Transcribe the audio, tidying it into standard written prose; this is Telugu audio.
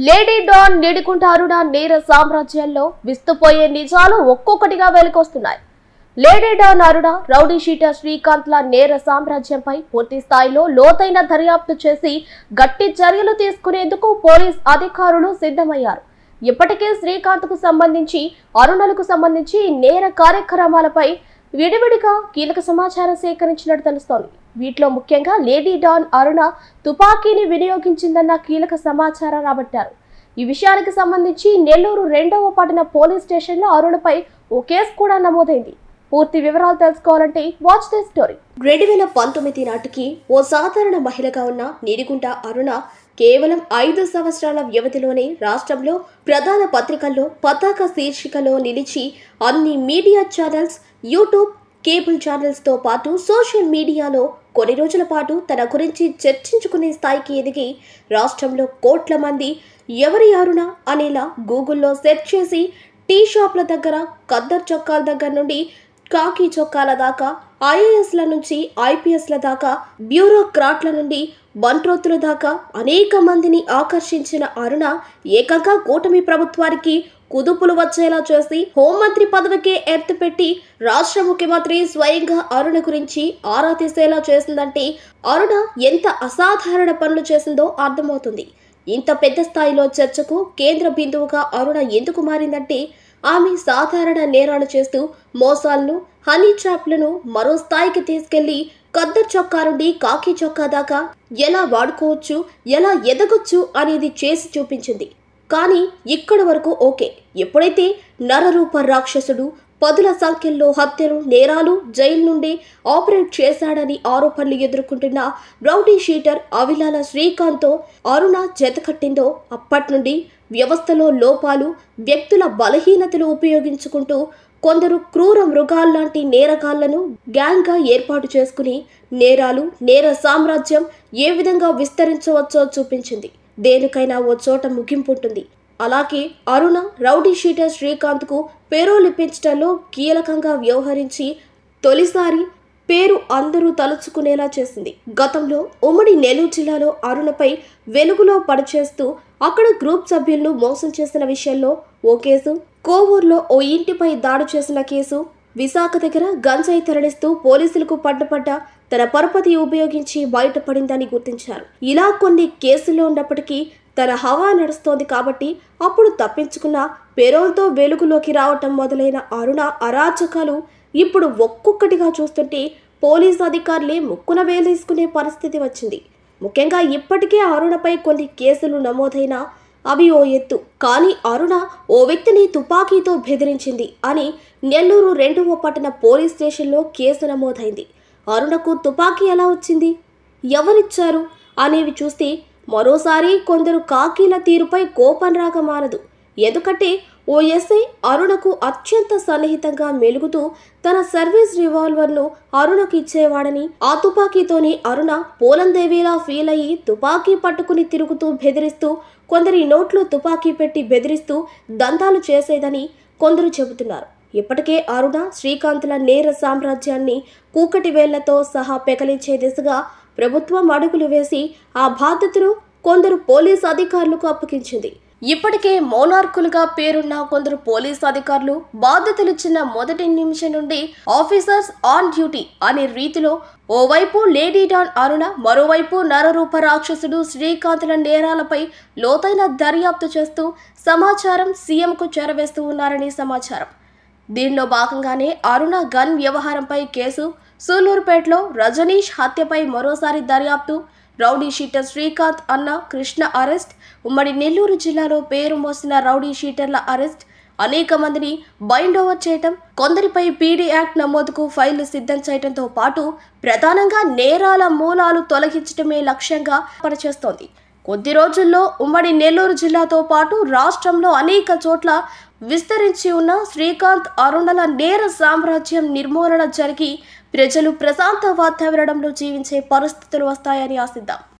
లేడీ డాన్ నీడికుంట అరుణ నేర సామ్రాజ్యంలో విస్తుపోయే నిజాలు ఒక్కొక్కటిగా వెలుకొస్తున్నాయి. లేడీ డాన్ అరుణ, రౌడీ షీటర్ శ్రీకాంత్ల నేర సామ్రాజ్యంపై పూర్తి స్థాయిలో లోతైన దర్యాప్తు చేసి గట్టి చర్యలు తీసుకునేందుకు పోలీస్ అధికారులు సిద్ధమయ్యారు. ఇప్పటికే శ్రీకాంత్ కు సంబంధించి, అరుణలకు సంబంధించి నేర కార్యక్రమాలపై విడివిడిగా కీలక సమాచారం సేకరించినట్టు తెలుస్తోంది. వీటిలో ముఖ్యంగా లేడీ డాన్ అరుణ తుపాకీని వినియోగించిందన్న కీలక సమాచారం రాబట్టారు. ఈ విషయానికి సంబంధించి నెల్లూరు 2వ పట్టణ పోలీస్ స్టేషన్లో అరుణపై ఓ కేసు కూడా నమోదైంది. పూర్తి వివరాలు తెలుసుకోవాలంటే వాచ్ ది స్టోరీ. 2019 నాటికి ఓ సాధారణ మహిళగా ఉన్న నీడిగుంట అరుణ కేవలం 5 సంవత్సరాల వ్యవధిలోనే రాష్ట్రంలో ప్రధాన పత్రికల్లో పతాక శీర్షికలో నిలిచి అన్ని media channels, YouTube, cable channels తో పాటు సోషల్ మీడియాలో కొన్ని రోజుల పాటు తన గురించి చర్చించుకునే స్థాయికి ఎదిగి రాష్ట్రంలో కోట్ల మంది ఎవరి అరుణ అనేలా గూగుల్లో సెర్చ్ చేసి టీ షాప్ల దగ్గర, ఖద్దర్ చొక్కాల దగ్గర నుండి కాకి చొక్కాల దాకా, ఐఏఎస్ల నుంచి ఐపీఎస్ల దాకా, బ్యూరోక్రాట్ల నుండి బంట్రోతుల దాకా అనేక మందిని ఆకర్షించిన అరుణ ఏకంగా కూటమి ప్రభుత్వానికి కుదుపులు వచ్చేలా చేసి హోంమంత్రి పదవికే ఎత్తుపెట్టి రాష్ట్ర ముఖ్యమంత్రి స్వయంగా అరుణ గురించి ఆరా తీసేలా చేసిందంటే అరుణ ఎంత అసాధారణ పనులు చేసిందో అర్థమవుతుంది. ఇంత పెద్ద స్థాయిలో చర్చకు కేంద్ర బిందువుగా అరుణ ఎందుకు మారిందంటే ఆమె సాధారణ నేరాలు చేస్తూ మోసాలను, హనీ ట్రాప్లను మరో స్థాయికి తీసుకెళ్లి ఖద్దర్ చొక్కా నుండి కాకి చొక్కా దాకా ఎలా వాడుకోవచ్చు, ఎలా ఎదగొచ్చు అనేది చేసి చూపించింది. కానీ ఇక్కడి వరకు ఓకే. ఎప్పుడైతే నరరూప రాక్షసుడు పదుల సంఖ్యలో హత్యలు, నేరాలు, జైలు నుండి ఆపరేట్ చేశాడని ఆరోపణలు ఎదుర్కొంటున్న రౌడీ షీటర్ అవిలాల శ్రీకాంత్తో అరుణ జతకట్టిందో అప్పటి నుండి వ్యవస్థలో లోపాలు, వ్యక్తుల బలహీనతలు ఉపయోగించుకుంటూ కొందరు క్రూర మృగాల్లాంటి నేరగాళ్లను గ్యాంగ్గా ఏర్పాటు చేసుకుని నేరాలు, నేర సామ్రాజ్యం ఏ విధంగా విస్తరించవచ్చో చూపించింది. దేనికైనా ఓ చోట ముగింపు ఉంటుంది. అలాగే అరుణ రౌడీ షీటర్ శ్రీకాంత్ కు పేరోల్ ఇప్పించడంలో కీలకంగా వ్యవహరించి తొలిసారి పేరు అందరూ తలుచుకునేలా చేసింది. గతంలో ఉమ్మడి నెల్లూరు జిల్లాలో అరుణపై వెలుగులో పడిచేస్తూ అక్కడ గ్రూప్ సభ్యులను మోసం చేసిన విషయంలో ఓ కేసు, కోవూరులో ఓ ఇంటిపై దాడి చేసిన కేసు, విశాఖ దగ్గర గంజాయి తరలిస్తూ పోలీసులకు పడ్డపడ్డ తన పరపతి ఉపయోగించి బయటపడిందని గుర్తించారు. ఇలా కొన్ని కేసుల్లో ఉన్నప్పటికీ తన హవా నడుస్తోంది కాబట్టి అప్పుడు తప్పించుకున్న పేరోల్తో వెలుగులోకి రావటం మొదలైన అరుణ అరాచకాలు ఇప్పుడు ఒక్కొక్కటిగా చూస్తుంటే పోలీసు అధికారులే ముక్కున వేలేసుకునే పరిస్థితి వచ్చింది. ముఖ్యంగా ఇప్పటికే అరుణపై కొన్ని కేసులు నమోదైనా అవి ఓ ఎత్తు. కానీ అరుణ ఓ వ్యక్తిని తుపాకీతో బెదిరించింది అని నెల్లూరు 2వ పట్టణ పోలీస్ స్టేషన్లో కేసు నమోదైంది. అరుణకు తుపాకీ ఎలా వచ్చింది, ఎవరిచ్చారు అనేవి చూస్తే మరోసారి కొందరు కాకీల తీరుపై కోపం రాక మానదు. ఎందుకంటే ఓ ఎస్ఐ అరుణకు అత్యంత సన్నిహితంగా మెలుగుతూ తన సర్వీస్ రివాల్వర్ను అరుణకు ఇచ్చేవాడని, ఆ తుపాకీతోనే అరుణ పోలందేవిలా ఫీల్ అయ్యి తుపాకీ పట్టుకుని తిరుగుతూ బెదిరిస్తూ, కొందరి నోట్లో తుపాకీ పెట్టి బెదిరిస్తూ దందాలు చేసేదని కొందరు చెబుతున్నారు. ఇప్పటికే అరుణ శ్రీకాంత్ల నేర సామ్రాజ్యాన్ని కూకటి వేళ్లతో సహా పెకలించే దిశగా ప్రభుత్వం అడుగులు వేసి ఆ బాధ్యతను కొందరు పోలీసు అధికారులకు అప్పగించింది. ఇప్పటికే మోనార్కులుగా పేరున్న కొందరు పోలీసు అధికారులు బాధ్యతలిచ్చిన మొదటి నిమిషం నుండి ఆఫీసర్స్ ఆన్ డ్యూటీ అనే రీతిలో ఓవైపు లేడీ డాన్ అరుణ, మరోవైపు నరరూప రాక్షసుడు శ్రీకాంత్ల నేరాలపై లోతైన దర్యాప్తు చేస్తూ సమాచారం సీఎంకు చేరవేస్తూ ఉన్నారని సమాచారం. దీనిలో భాగంగానే అరుణ గన్ వ్యవహారంపై కేసు, సూలూరుపేటలో రజనీష్ హత్యపై మరోసారి దర్యాప్తు, రౌడీ షీటర్ శ్రీకాంత్ అన్న కృష్ణ అరెస్ట్, ఉమ్మడి నెల్లూరు జిల్లాలో పేరు మోసిన రౌడీ షీటర్ల అరెస్ట్, అనేక మందిని బైండ్ ఓవర్ చేయటం, కొందరిపై పీడీ యాక్ట్ నమోదుకు ఫైళ్లు సిద్ధం చేయడంతో పాటు ప్రధానంగా నేరాల మూలాలు తొలగించడమే లక్ష్యంగా పనిచేస్తోంది. కొద్ది రోజుల్లో ఉమ్మడి నెల్లూరు జిల్లాతో పాటు రాష్ట్రంలో అనేక చోట్ల విస్తరించి ఉన్న శ్రీకాంత్, అరుణల నేర సామ్రాజ్యం నిర్మూలన జరిగి ప్రజలు ప్రశాంత వాతావరణంలో జీవించే పరిస్థితులు వస్తాయని ఆశిద్దాం.